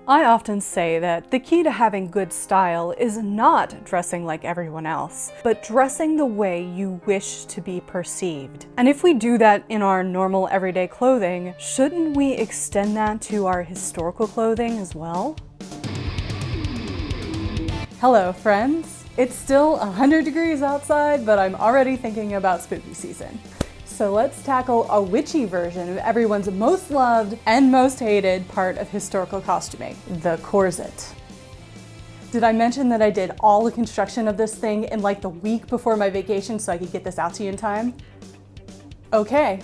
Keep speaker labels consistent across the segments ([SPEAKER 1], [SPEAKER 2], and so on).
[SPEAKER 1] I often say that the key to having good style is not dressing like everyone else, but dressing the way you wish to be perceived. And if we do that in our normal everyday clothing, shouldn't we extend that to our historical clothing as well? Hello, friends. It's still 100 degrees outside, but I'm already thinking about spooky season. So let's tackle a witchy version of everyone's most loved and most hated part of historical costuming, the corset. Did I mention that I did all the construction of this thing in like the week before my vacation so I could get this out to you in time? Okay,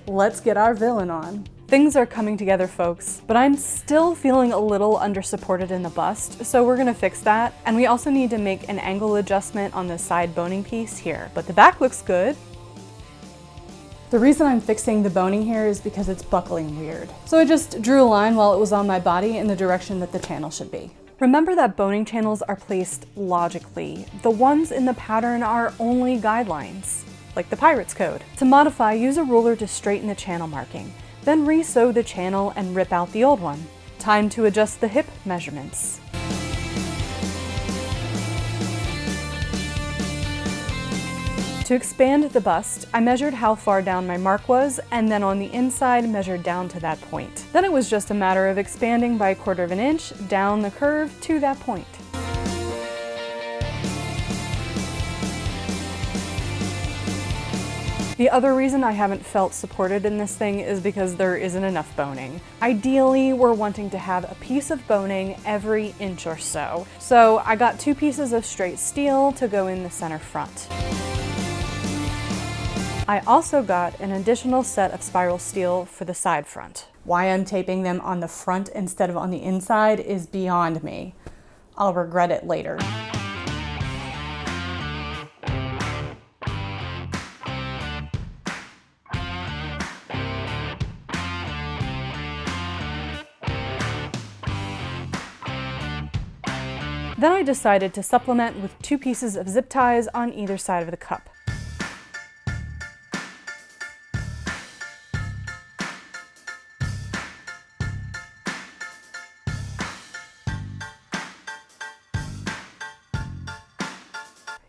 [SPEAKER 1] let's get our villain on. Things are coming together, folks, but I'm still feeling a little under-supported in the bust, so we're gonna fix that. And we also need to make an angle adjustment on the side boning piece here, but the back looks good. The reason I'm fixing the boning here is because it's buckling weird. So I just drew a line while it was on my body in the direction that the channel should be. Remember that boning channels are placed logically. The ones in the pattern are only guidelines, like the Pirate's Code. To modify, use a ruler to straighten the channel marking. Then re-sew the channel and rip out the old one. Time to adjust the hip measurements. To expand the bust, I measured how far down my mark was, and then on the inside measured down to that point. Then it was just a matter of expanding by 1/4 of an inch down the curve to that point. The other reason I haven't felt supported in this thing is because there isn't enough boning. Ideally, we're wanting to have a piece of boning every inch or so. So I got 2 pieces of straight steel to go in the center front. I also got an additional set of spiral steel for the side front. Why I'm taping them on the front instead of on the inside is beyond me. I'll regret it later. Then I decided to supplement with 2 pieces of zip ties on either side of the cup.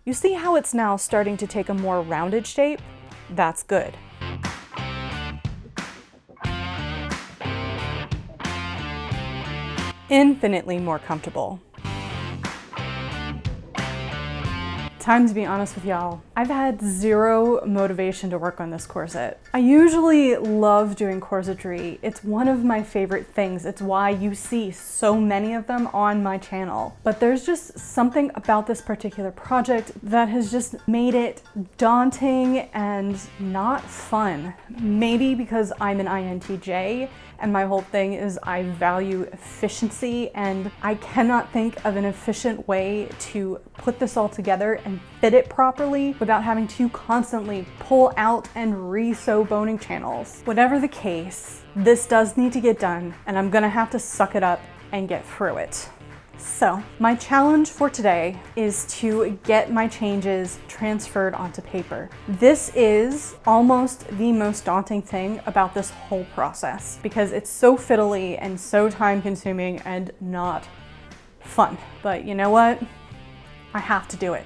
[SPEAKER 1] You see how it's now starting to take a more rounded shape? That's good. Infinitely more comfortable. Time to be honest with y'all. I've had zero motivation to work on this corset. I usually love doing corsetry. It's one of my favorite things. It's why you see so many of them on my channel. But there's just something about this particular project that has just made it daunting and not fun. Maybe because I'm an INTJ and my whole thing is I value efficiency, and I cannot think of an efficient way to put this all together and fit it properly without having to constantly pull out and re-sew boning channels. Whatever the case, this does need to get done, and I'm gonna have to suck it up and get through it. So, my challenge for today is to get my changes transferred onto paper. This is almost the most daunting thing about this whole process because it's so fiddly and so time-consuming and not fun. But you know what? I have to do it.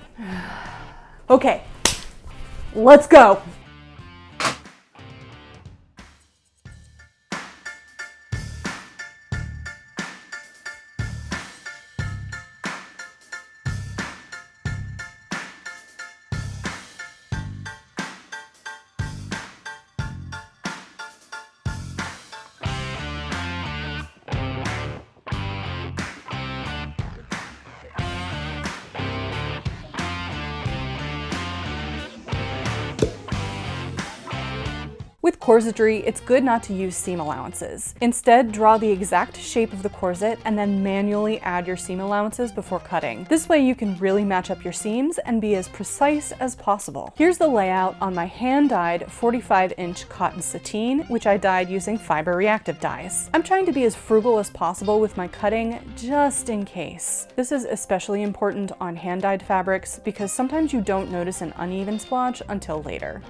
[SPEAKER 1] Okay, let's go. With corsetry, it's good not to use seam allowances. Instead, draw the exact shape of the corset and then manually add your seam allowances before cutting. This way you can really match up your seams and be as precise as possible. Here's the layout on my hand-dyed 45-inch cotton sateen, which I dyed using fiber reactive dyes. I'm trying to be as frugal as possible with my cutting, just in case. This is especially important on hand-dyed fabrics because sometimes you don't notice an uneven splotch until later.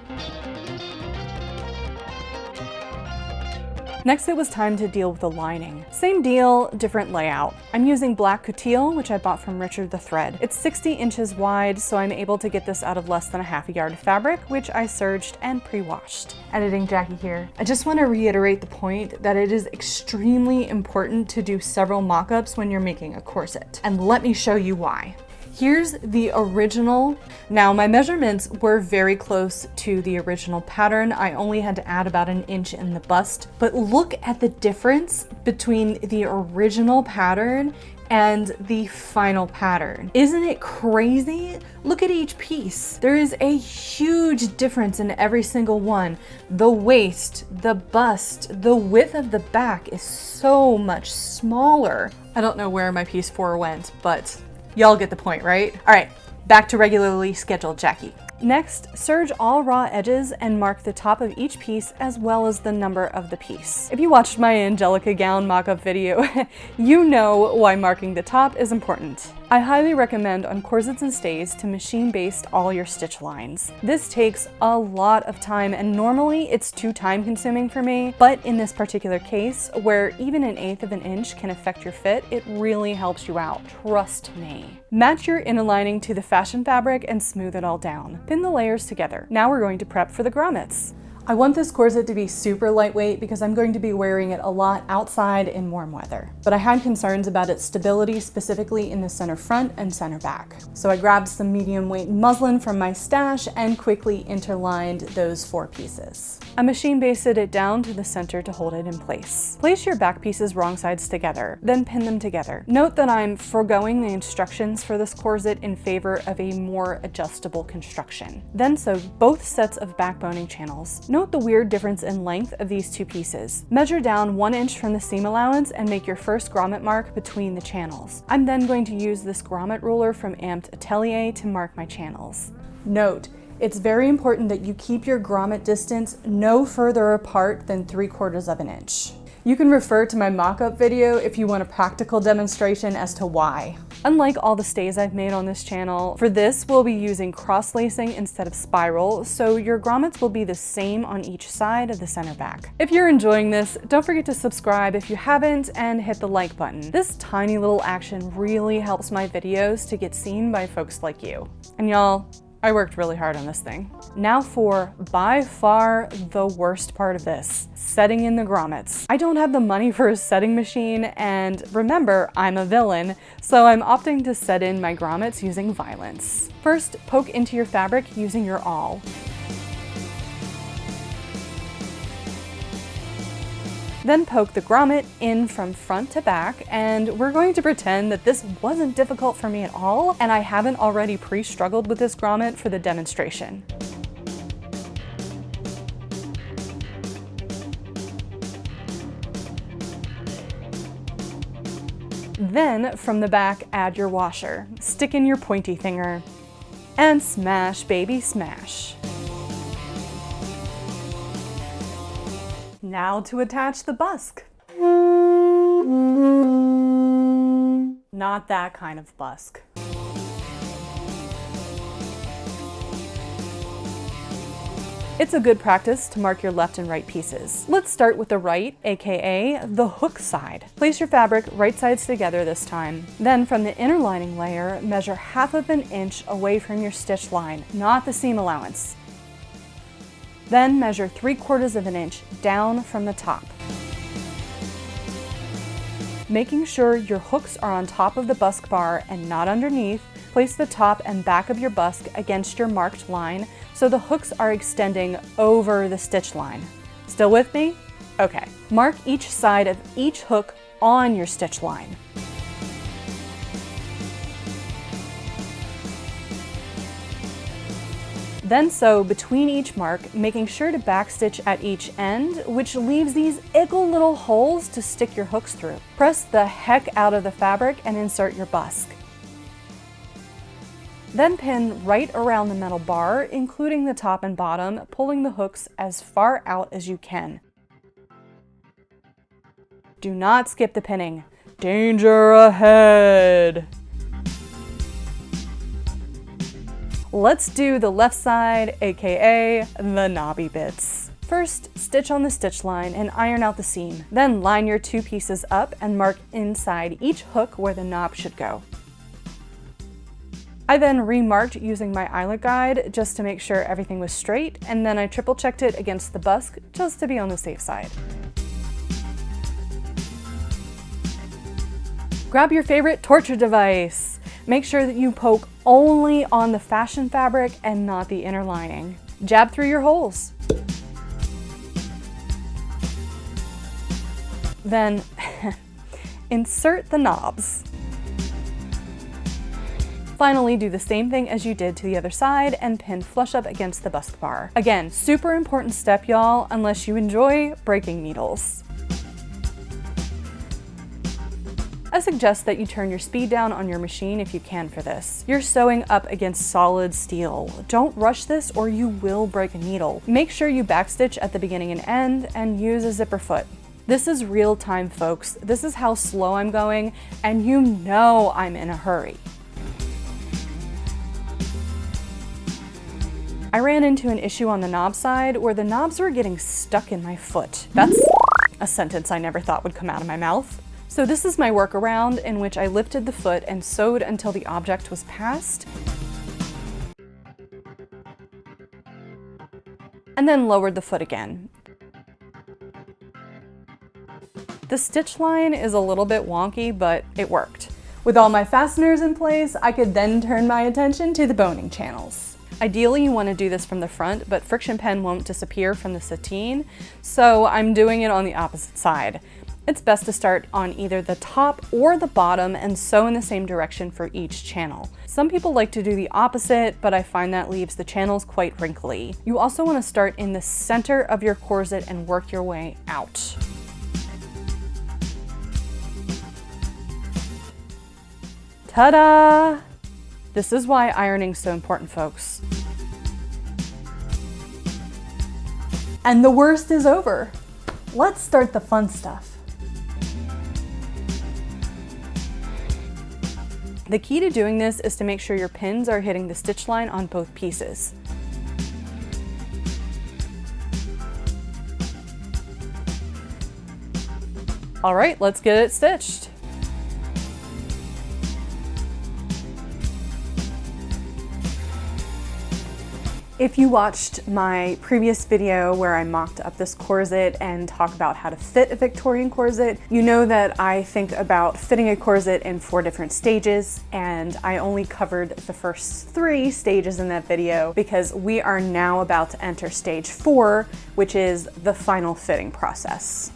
[SPEAKER 1] Next, it was time to deal with the lining. Same deal, different layout. I'm using black coutil, which I bought from Richard the Thread. It's 60 inches wide, so I'm able to get this out of less than a half a yard of fabric, which I serged and pre-washed. Editing Jackie here. I just want to reiterate the point that it is extremely important to do several mock-ups when you're making a corset. And let me show you why. Here's the original. Now my measurements were very close to the original pattern. I only had to add about 1 inch in the bust, but look at the difference between the original pattern and the final pattern. Isn't it crazy? Look at each piece. There is a huge difference in every single one. The waist, the bust, the width of the back is so much smaller. I don't know where my piece 4 went, but y'all get the point, right? All right, back to regularly scheduled Jackie. Next, serge all raw edges and mark the top of each piece as well as the number of the piece. If you watched my Angelica gown mock-up video, you know why marking the top is important. I highly recommend on corsets and stays to machine baste all your stitch lines. This takes a lot of time and normally it's too time consuming for me, but in this particular case, where even 1/8 of an inch can affect your fit, it really helps you out, trust me. Match your inner lining to the fashion fabric and smooth it all down. Pin the layers together. Now we're going to prep for the grommets. I want this corset to be super lightweight because I'm going to be wearing it a lot outside in warm weather. But I had concerns about its stability, specifically in the center front and center back. So I grabbed some medium weight muslin from my stash and quickly interlined those 4 pieces. I machine basted it down to the center to hold it in place. Place your back pieces wrong sides together, then pin them together. Note that I'm foregoing the instructions for this corset in favor of a more adjustable construction. Then sew both sets of backboning channels. Note the weird difference in length of these 2 pieces. Measure down 1 inch from the seam allowance and make your first grommet mark between the channels. I'm then going to use this grommet ruler from Amped Atelier to mark my channels. Note, it's very important that you keep your grommet distance no further apart than 3/4 of an inch. You can refer to my mock-up video if you want a practical demonstration as to why. Unlike all the stays I've made on this channel, for this we'll be using cross-lacing instead of spiral, so your grommets will be the same on each side of the center back. If you're enjoying this, don't forget to subscribe if you haven't and hit the like button. This tiny little action really helps my videos to get seen by folks like you. And y'all, I worked really hard on this thing. Now for, by far, the worst part of this, setting in the grommets. I don't have the money for a setting machine, and remember, I'm a villain, so I'm opting to set in my grommets using violence. First, poke into your fabric using your awl. Then poke the grommet in from front to back, and we're going to pretend that this wasn't difficult for me at all, and I haven't already pre-struggled with this grommet for the demonstration. Then, from the back, add your washer. Stick in your pointy finger, and smash, baby, smash. Now to attach the busk. Not that kind of busk. It's a good practice to mark your left and right pieces. Let's start with the right, aka the hook side. Place your fabric right sides together this time. Then from the inner lining layer, measure 1/2 an inch away from your stitch line, not the seam allowance. Then measure 3/4 of an inch down from the top. Making sure your hooks are on top of the busk bar and not underneath, place the top and back of your busk against your marked line so the hooks are extending over the stitch line. Still with me? Okay. Mark each side of each hook on your stitch line. Then sew between each mark, making sure to backstitch at each end, which leaves these ickle little holes to stick your hooks through. Press the heck out of the fabric and insert your busk. Then pin right around the metal bar, including the top and bottom, pulling the hooks as far out as you can. Do not skip the pinning. Danger ahead! Let's do the left side, aka the knobby bits. First, stitch on the stitch line and iron out the seam. Then line your two pieces up and mark inside each hook where the knob should go. I then remarked using my eyelet guide just to make sure everything was straight, and then I triple checked it against the busk just to be on the safe side. Grab your favorite torture device. Make sure that you poke only on the fashion fabric and not the inner lining. Jab through your holes. Then insert the knobs. Finally, do the same thing as you did to the other side and pin flush up against the busk bar. Again, super important step, y'all, unless you enjoy breaking needles. I suggest that you turn your speed down on your machine if you can for this. You're sewing up against solid steel. Don't rush this or you will break a needle. Make sure you backstitch at the beginning and end and use a zipper foot. This is real time, folks. This is how slow I'm going, and you know I'm in a hurry. I ran into an issue on the knob side where the knobs were getting stuck in my foot. That's a sentence I never thought would come out of my mouth. So this is my workaround, in which I lifted the foot and sewed until the object was passed, and then lowered the foot again. The stitch line is a little bit wonky, but it worked. With all my fasteners in place, I could then turn my attention to the boning channels. Ideally, you want to do this from the front, but friction pen won't disappear from the sateen, so I'm doing it on the opposite side. It's best to start on either the top or the bottom and sew in the same direction for each channel. Some people like to do the opposite, but I find that leaves the channels quite wrinkly. You also want to start in the center of your corset and work your way out. Ta-da! This is why ironing's so important, folks. And the worst is over. Let's start the fun stuff. The key to doing this is to make sure your pins are hitting the stitch line on both pieces. All right, let's get it stitched. If you watched my previous video where I mocked up this corset and talk about how to fit a Victorian corset, you know that I think about fitting a corset in 4 different stages, and I only covered the first 3 stages in that video because we are now about to enter stage 4, which is the final fitting process.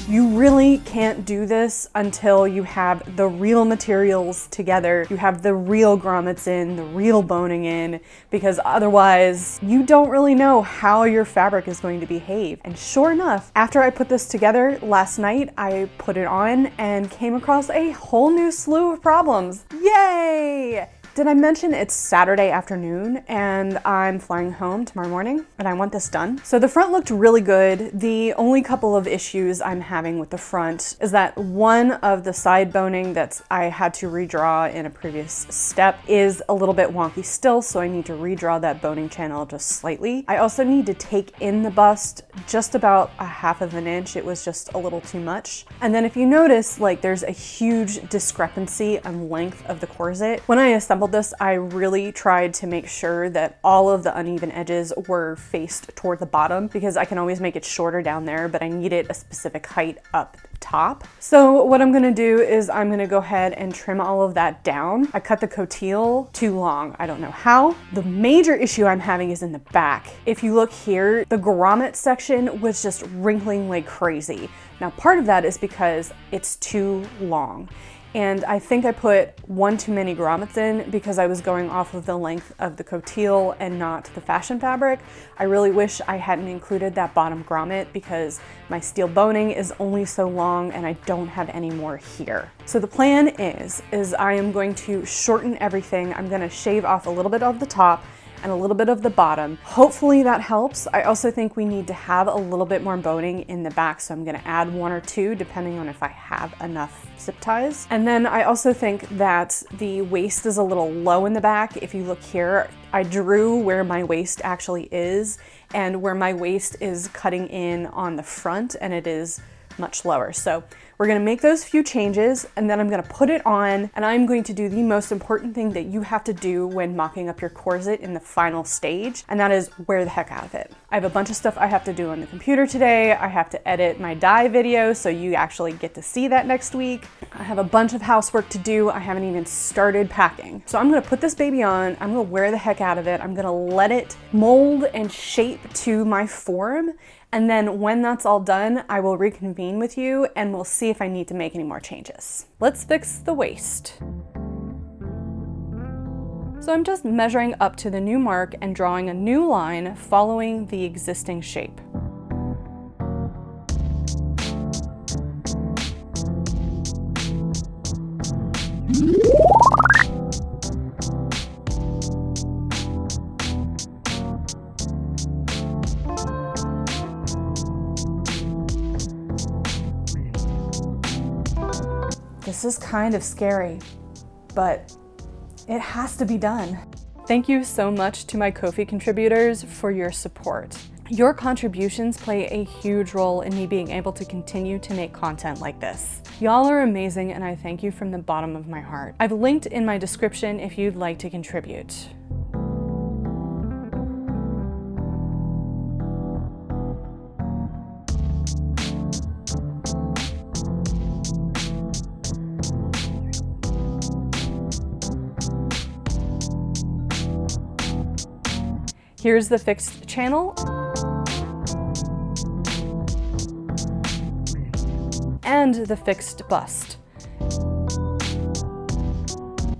[SPEAKER 1] You really can't do this until you have the real materials together, you have the real grommets in, the real boning in, because otherwise you don't really know how your fabric is going to behave. And sure enough, after I put this together last night, I put it on and came across a whole new slew of problems. Yay! Did I mention it's Saturday afternoon and I'm flying home tomorrow morning and I want this done? So the front looked really good. The only couple of issues I'm having with the front is that one of the side boning that I had to redraw in a previous step is a little bit wonky still, so I need to redraw that boning channel just slightly. I also need to take in the bust just about a 1/2 inch. It was just a little too much. And then if you notice, like, there's a huge discrepancy on length of the corset. When I assembled this, I really tried to make sure that all of the uneven edges were faced toward the bottom, because I can always make it shorter down there, but I need it a specific height up top. So what I'm gonna do is I'm gonna go ahead and trim all of that down. I cut the cotillion too long. I don't know how. The major issue I'm having is in the back. If you look here, the grommet section was just wrinkling like crazy. Now part of that is because it's too long. And I think I put one too many grommets in because I was going off of the length of the cotillion and not the fashion fabric. I really wish I hadn't included that bottom grommet because my steel boning is only so long and I don't have any more here. So the plan is I am going to shorten everything. I'm gonna shave off a little bit of the top and a little bit of the bottom. Hopefully that helps. I also think we need to have a little bit more boning in the back, so I'm gonna add 1 or 2 depending on if I have enough zip ties. And then I also think that the waist is a little low in the back. If you look here, I drew where my waist actually is and where my waist is cutting in on the front and it is much lower. So we're gonna make those few changes and then I'm gonna put it on and I'm going to do the most important thing that you have to do when mocking up your corset in the final stage, and that is wear the heck out of it. I have a bunch of stuff I have to do on the computer today. I have to edit my dye video so you actually get to see that next week. I have a bunch of housework to do. I haven't even started packing. So I'm gonna put this baby on, I'm gonna wear the heck out of it. I'm gonna let it mold and shape to my form. And then when that's all done, I will reconvene with you and we'll see if I need to make any more changes. Let's fix the waist. So I'm just measuring up to the new mark and drawing a new line following the existing shape. This is kind of scary, but it has to be done. Thank you so much to my Ko-fi contributors for your support. Your contributions play a huge role in me being able to continue to make content like this. Y'all are amazing and I thank you from the bottom of my heart. I've linked in my description if you'd like to contribute. Here's the fixed channel. And the fixed bust.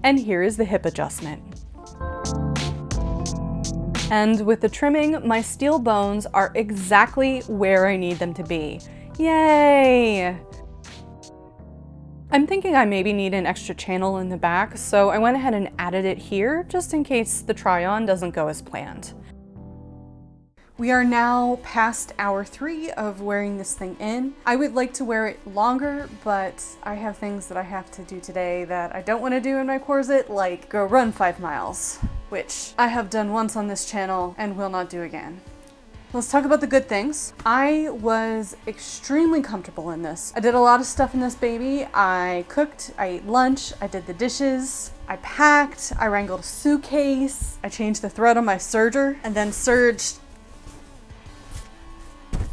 [SPEAKER 1] And here is the hip adjustment. And with the trimming, my steel bones are exactly where I need them to be. Yay! I'm thinking I maybe need an extra channel in the back, so I went ahead and added it here just in case the try-on doesn't go as planned. We are now past hour 3 of wearing this thing in. I would like to wear it longer, but I have things that I have to do today that I don't want to do in my corset, like go run 5 miles, which I have done once on this channel and will not do again. Let's talk about the good things. I was extremely comfortable in this. I did a lot of stuff in this baby. I cooked, I ate lunch, I did the dishes, I packed, I wrangled a suitcase, I changed the thread on my serger, and then serged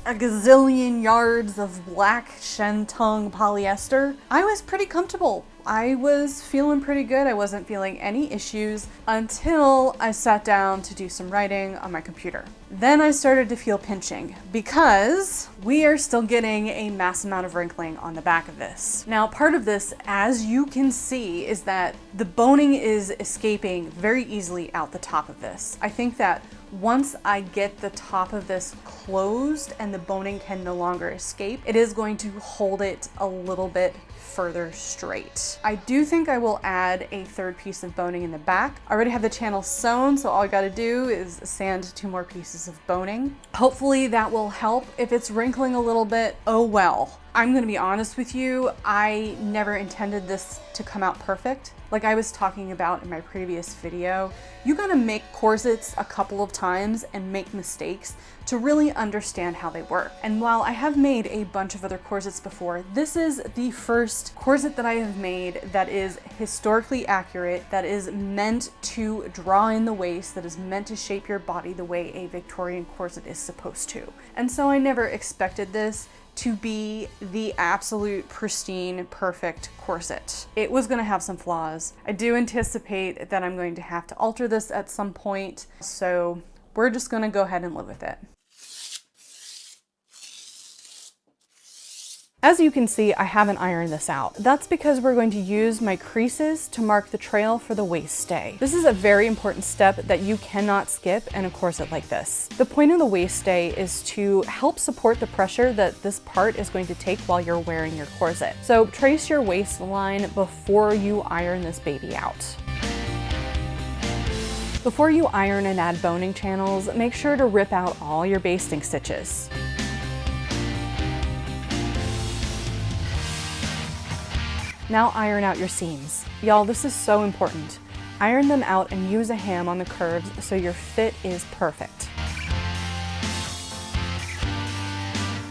[SPEAKER 1] a gazillion yards of black shentung polyester. I was pretty comfortable. I was feeling pretty good. I wasn't feeling any issues until I sat down to do some writing on my computer. Then I started to feel pinching because we are still getting a mass amount of wrinkling on the back of this. Now, part of this, as you can see, is that the boning is escaping very easily out the top of this. I think that once I get the top of this closed and the boning can no longer escape, it is going to hold it a little bit further straight. I do think I will add a third piece of boning in the back. I already have the channel sewn, so all I gotta do is sand 2 more pieces of boning. Hopefully that will help. If it's wrinkling a little bit, oh well. I'm gonna be honest with you, I never intended this to come out perfect. Like I was talking about in my previous video, you gotta make corsets a couple of times and make mistakes to really understand how they work. And while I have made a bunch of other corsets before, this is the first corset that I have made that is historically accurate, that is meant to draw in the waist, that is meant to shape your body the way a Victorian corset is supposed to. And so I never expected this to be the absolute pristine, perfect corset. It was gonna have some flaws. I do anticipate that I'm going to have to alter this at some point, so we're just gonna go ahead and live with it. As you can see, I haven't ironed this out. That's because we're going to use my creases to mark the trail for the waist stay. This is a very important step that you cannot skip in a corset like this. The point of the waist stay is to help support the pressure that this part is going to take while you're wearing your corset. So trace your waistline before you iron this baby out. Before you iron and add boning channels, make sure to rip out all your basting stitches. Now iron out your seams. Y'all, this is so important. Iron them out and use a ham on the curves so your fit is perfect.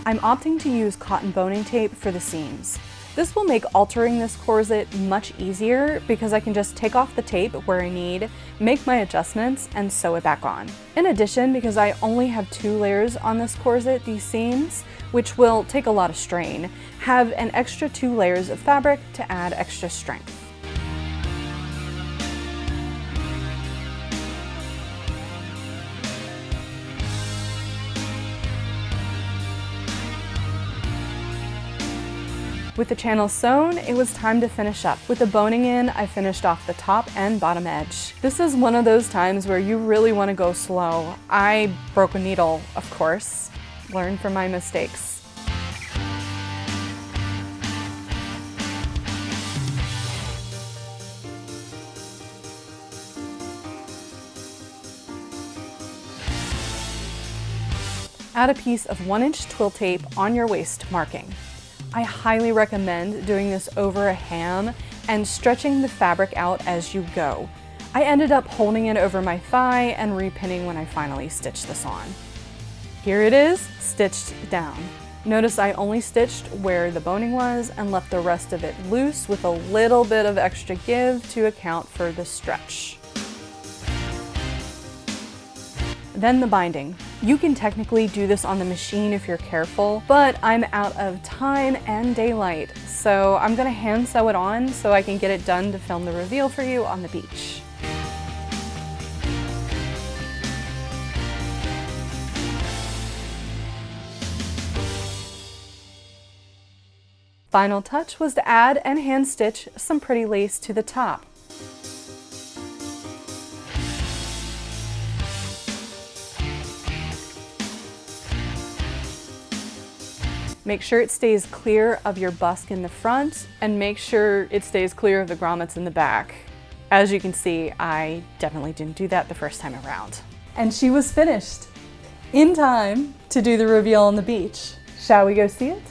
[SPEAKER 1] I'm opting to use cotton boning tape for the seams. This will make altering this corset much easier because I can just take off the tape where I need, make my adjustments, and sew it back on. In addition, because I only have 2 layers on this corset, these seams, which will take a lot of strain, have an extra 2 layers of fabric to add extra strength. With the channels sewn, it was time to finish up. With the boning in, I finished off the top and bottom edge. This is one of those times where you really want to go slow. I broke a needle, of course. Learn from my mistakes. Add a piece of 1-inch twill tape on your waist marking. I highly recommend doing this over a ham and stretching the fabric out as you go. I ended up holding it over my thigh and repinning when I finally stitched this on. Here it is, stitched down. Notice I only stitched where the boning was and left the rest of it loose with a little bit of extra give to account for the stretch. Then the binding. You can technically do this on the machine if you're careful, but I'm out of time and daylight, so I'm gonna hand sew it on so I can get it done to film the reveal for you on the beach. Final touch was to add and hand stitch some pretty lace to the top. Make sure it stays clear of your busk in the front, and make sure it stays clear of the grommets in the back. As you can see, I definitely didn't do that the first time around. And she was finished in time to do the reveal on the beach. Shall we go see it?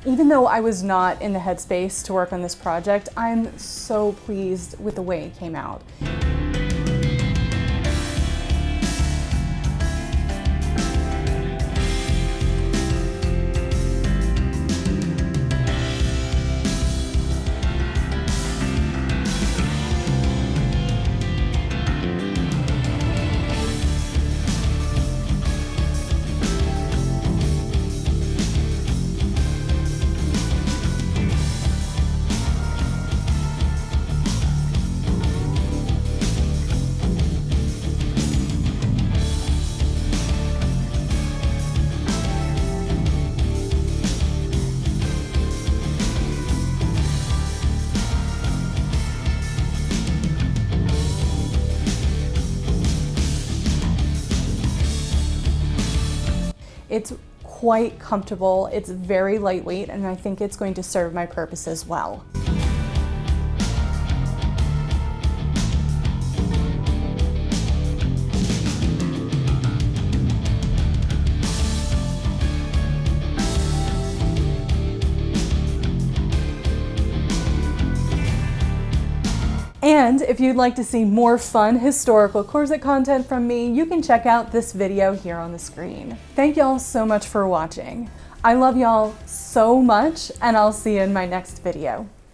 [SPEAKER 1] Even though I was not in the headspace to work on this project, I'm so pleased with the way it came out. It's quite comfortable, it's very lightweight, and I think it's going to serve my purposes well. And if you'd like to see more fun historical corset content from me, you can check out this video here on the screen. Thank y'all so much for watching. I love y'all so much, and I'll see you in my next video.